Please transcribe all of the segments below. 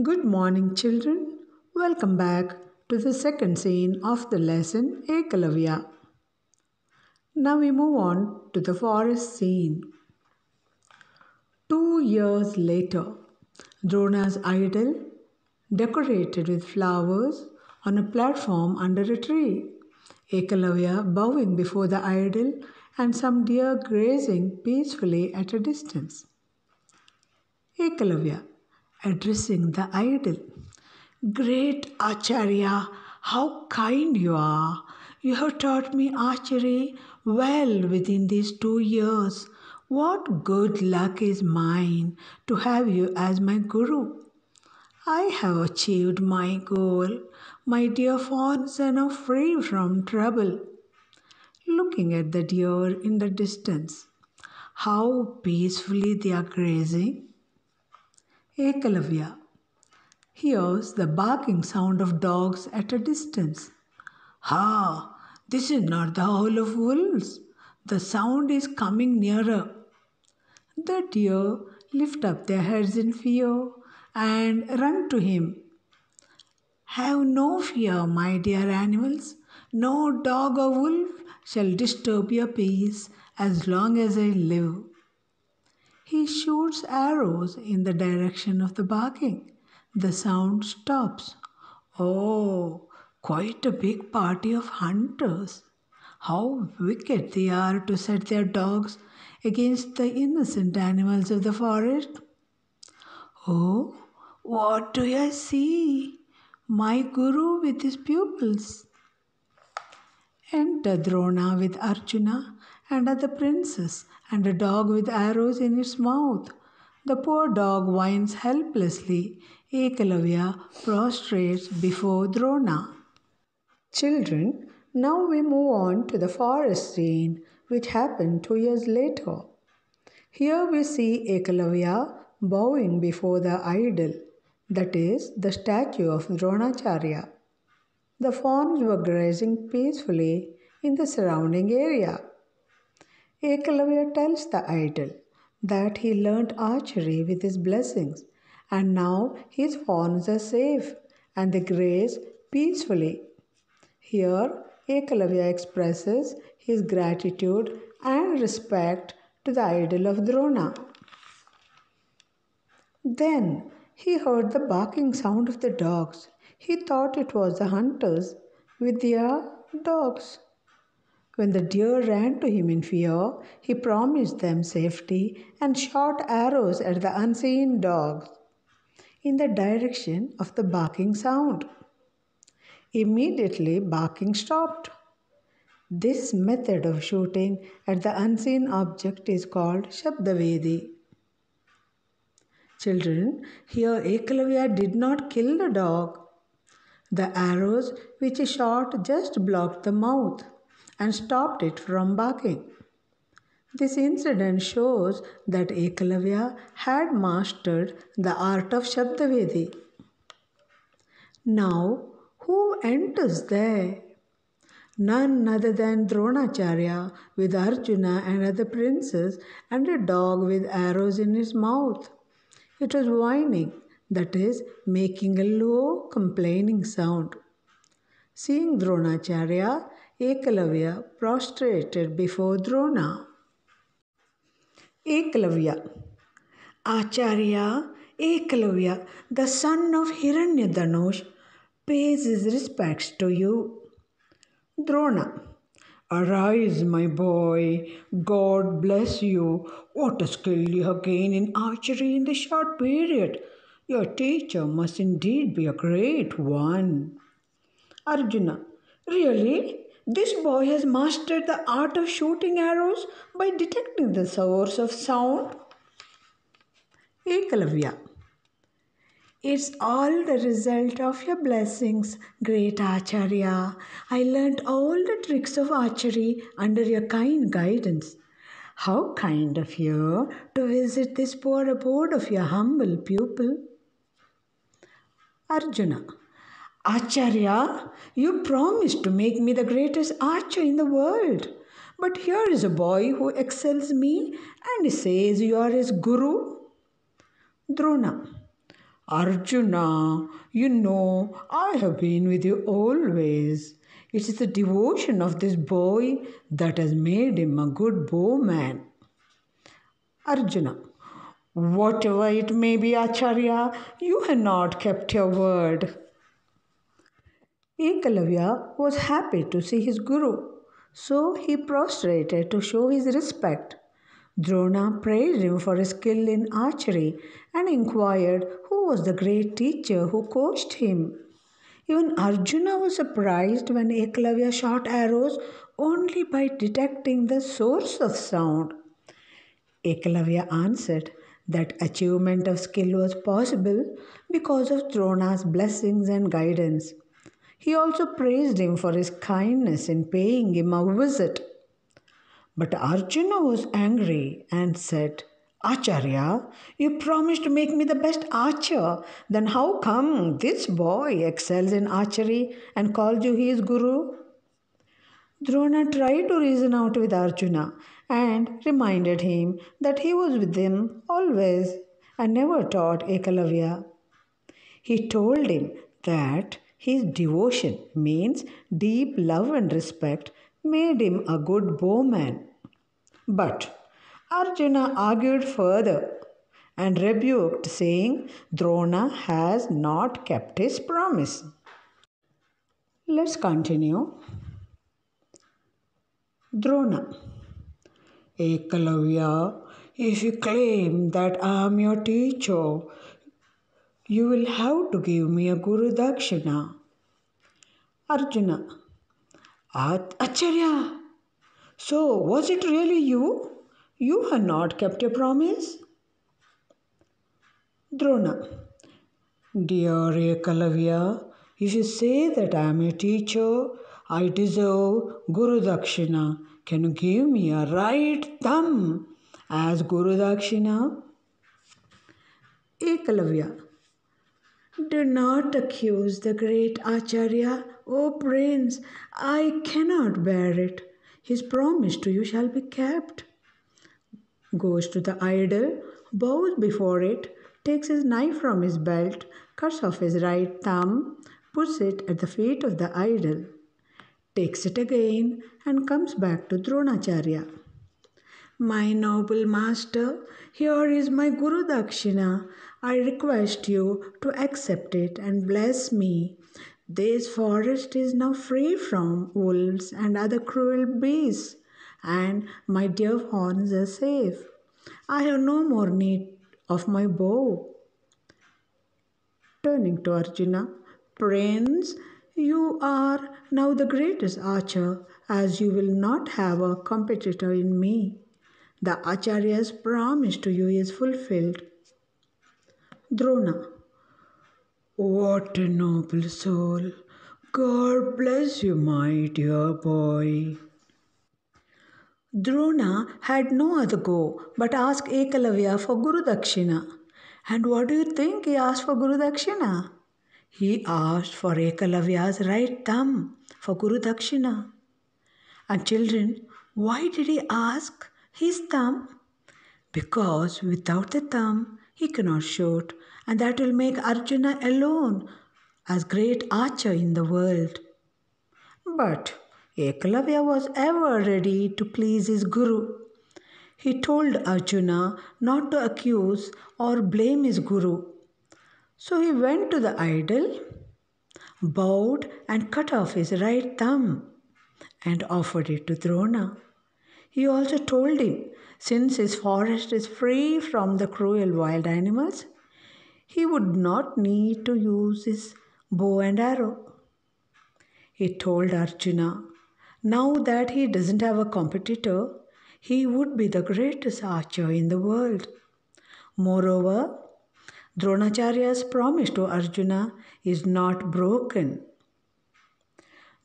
Good morning, children. Welcome back to the second scene of the lesson Ekalavya. Now we move on to the forest scene. 2 years later, Drona's idol, decorated with flowers, on a platform under a tree. Ekalavya bowing before the idol and some deer grazing peacefully at a distance. Ekalavya addressing the idol. Great Acharya, how kind you are! You have taught me archery well within these 2 years. What good luck is mine to have you as my guru. I have achieved my goal. My dear fawns are now free from trouble. Looking at the deer in the distance, how peacefully they are grazing. Ekalavya hears the barking sound of dogs at a distance. Ha! This is not the howl of wolves. The sound is coming nearer. The deer lift up their heads in fear and run to him. Have no fear, my dear animals. No dog or wolf shall disturb your peace as long as I live. He shoots arrows in the direction of the barking. The sound stops. Oh, quite a big party of hunters. How wicked they are to set their dogs against the innocent animals of the forest. Oh, what do I see? My guru with his pupils. Enter Drona with Arjuna and other princes and a dog with arrows in its mouth. The poor dog whines helplessly. Ekalavya prostrates before Drona. Children, now we move on to the forest scene which happened 2 years later. Here we see Ekalavya bowing before the idol, that is, the statue of Dronacharya. The fawns were grazing peacefully in the surrounding area. Ekalavya tells the idol that he learnt archery with his blessings and now his fawns are safe and they graze peacefully. Here, Ekalavya expresses his gratitude and respect to the idol of Drona. Then he heard the barking sound of the dogs. He thought it was the hunters with their dogs. When the deer ran to him in fear, he promised them safety and shot arrows at the unseen dogs in the direction of the barking sound. Immediately, barking stopped. This method of shooting at the unseen object is called Shabdavedi. Children, here Ekalavya did not kill the dog. The arrows which he shot just blocked the mouth and stopped it from barking. This incident shows that Ekalavya had mastered the art of Shabdavedi. Now, who enters there? None other than Dronacharya with Arjuna and other princes and a dog with arrows in its mouth. It was whining, that is, making a low, complaining sound. Seeing Dronacharya, Ekalavya prostrated before Drona. Ekalavya, Acharya Ekalavya, the son of Hiranyadanush, pays his respects to you. Drona, arise, my boy. God bless you. What a skill you have gained in archery in this short period. Your teacher must indeed be a great one. Arjuna, really? This boy has mastered the art of shooting arrows by detecting the source of sound? Ekalavya, it's all the result of your blessings, great Acharya. I learnt all the tricks of archery under your kind guidance. How kind of you to visit this poor abode of your humble pupil. Arjuna, Acharya, you promised to make me the greatest archer in the world. But here is a boy who excels me and says you are his guru. Drona, Arjuna, I have been with you always. It is the devotion of this boy that has made him a good bowman. Arjuna, whatever it may be, Acharya, you have not kept your word. Ekalavya was happy to see his guru, so he prostrated to show his respect. Drona praised him for his skill in archery and inquired who was the great teacher who coached him. Even Arjuna was surprised when Ekalavya shot arrows only by detecting the source of sound. Ekalavya answered that achievement of skill was possible because of Drona's blessings and guidance. He also praised him for his kindness in paying him a visit. But Arjuna was angry and said, Acharya, you promised to make me the best archer. Then how come this boy excels in archery and called you his guru? Drona tried to reason out with Arjuna and reminded him that he was with him always and never taught Ekalavya. He told him that his devotion means deep love and respect made him a good bowman. But Arjuna argued further and rebuked, saying, Drona has not kept his promise. Let's continue. Drona. Ekalavya, if you claim that I am your teacher, you will have to give me a Guru Dakshina. Arjuna. Acharya, so was it really you? You have not kept your promise? Drona. Dear Ekalavya, if you say that I am a teacher, I deserve Guru Dakshina. Can you give me a right thumb as Guru Dakshina? Ekalavya. Do not accuse the great Acharya, O prince. I cannot bear it. His promise to you shall be kept. Goes to the idol, bows before it, takes his knife from his belt, cuts off his right thumb, puts it at the feet of the idol, takes it again, and comes back to Dronacharya. My noble master, here is my Guru Dakshina. I request you to accept it and bless me. This forest is now free from wolves and other cruel beasts, and my deer horns are safe. I have no more need of my bow. Turning to Arjuna, Prince, you are now the greatest archer, as you will not have a competitor in me. The Acharya's promise to you is fulfilled. Drona. What a noble soul. God bless you, my dear boy. Drona had no other go but ask Ekalavya for Guru Dakshina. And what do you think he asked for Guru Dakshina? He asked for Ekalavya's right thumb for Guru Dakshina. And children, why did he ask his thumb? Because without the thumb he cannot shoot, and that will make Arjuna alone as great archer in the world. But Ekalavya was ever ready to please his guru. He told Arjuna not to accuse or blame his guru. So he went to the idol, bowed and cut off his right thumb and offered it to Drona. He also told him, since his forest is free from the cruel wild animals, he would not need to use his bow and arrow. He told Arjuna, now that he doesn't have a competitor, he would be the greatest archer in the world. Moreover, Dronacharya's promise to Arjuna is not broken.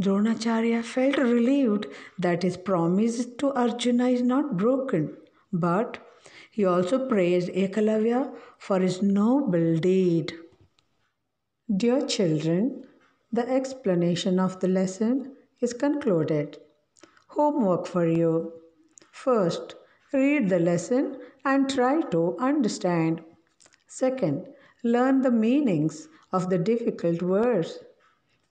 Dronacharya felt relieved that his promise to Arjuna is not broken, but he also praised Ekalavya for his noble deed. Dear children, the explanation of the lesson is concluded. Homework for you. First, read the lesson and try to understand. Second, Learn the meanings of the difficult words.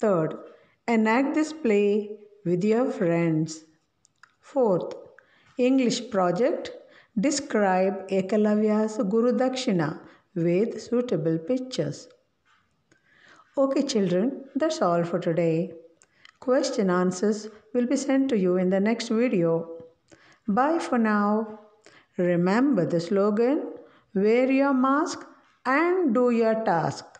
Third, enact this play with your friends. Fourth, English project. Describe Ekalavya's Guru Dakshina with suitable pictures. Okay, children, that's all for today. Question answers will be sent to you in the next video. Bye for now. Remember the slogan, wear your mask and do your task.